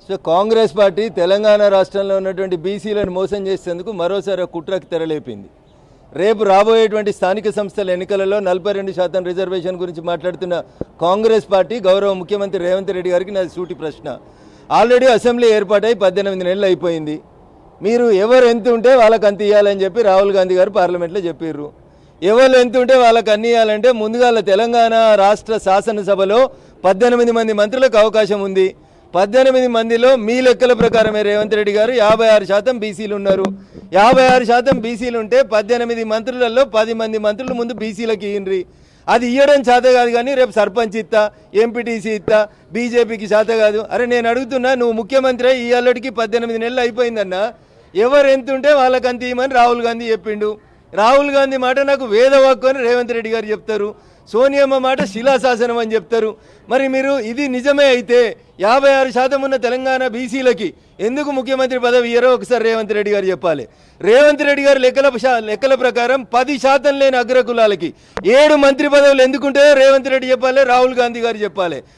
So Congress party Telangana రాష్ట్రంలో ఉన్నటువంటి బీసీలను మోసం చేసేందుకు మరోసారి కుట్రకు తెరలేపింది. రేపు రాబోయేటువంటి స్థానిక సంస్థల ఎన్నికలలో 42% రిజర్వేషన్ గురించి మాట్లాడుతున్న కాంగ్రెస్ పార్టీ గౌరవ ముఖ్యమంత్రి రేవంత్ రెడ్డి గారికి నాది సూటి ప్రశ్న. ఆల్రెడీ అసెంబ్లీ ఏర్పాటై 18 నెలలు అయిపోయింది. మీరు ఎవరు ఎంత ఉంటే వాళ్ళకి అంత ఇవ్వాలని చెప్పి రాహుల్ గాంధీ గారు పార్లమెంట్లో చెప్పారు. ఎవరు ఎంత ఉంటే వాళ్ళకి అన్ని ఇవ్వాలంటే ముందుగా తెలంగాణ రాష్ట్ర శాసనసభలో 18 మంది మంత్రులకు అవకాశం ఉంది. 18 మందిలో మీ లెక్కల ప్రకారమే రేవంత్ రెడ్డి గారు 56% బీసీలు ఉన్నారు. 56% బీసీలు ఉంటే 18 మంత్రులలో 10 మంది మంత్రులు ముందు బీసీలకు ఇయ్యండ్రి. అది ఇవ్వడం చేత కాదు, కానీ రేపు సర్పంచ్ ఇస్తా, ఎంపీటీసీ ఇస్తా, బీజేపీకి చేత కాదు. అరే నేను అడుగుతున్నా, నువ్వు ముఖ్యమంత్రి ఈ అల్లడికి 18 నెలలు అయిపోయిందన్నా, ఎవరు ఎంత ఉంటే వాళ్ళకి అంత ఇవ్వమని రాహుల్ గాంధీ చెప్పిండు. రాహుల్ గాంధీ మాట నాకు వేదవాక్కు అని రేవంత్ రెడ్డి గారు చెప్తారు. సోనియమ్మ మాట శిలాశాసనం అని చెప్తారు. మరి మీరు ఇది నిజమే అయితే 56% ఉన్న తెలంగాణ బీసీలకి ఎందుకు ముఖ్యమంత్రి పదవి ఇయ్యరో ఒకసారి రేవంత్ రెడ్డి గారు చెప్పాలి. రేవంత్ రెడ్డి గారు లెక్కల ప్రకారం 10% లేని అగ్రకులాలకి 7 మంత్రి పదవులు ఎందుకుంటాయో రేవంత్ రెడ్డి చెప్పాలి, రాహుల్ గాంధీ గారు చెప్పాలి.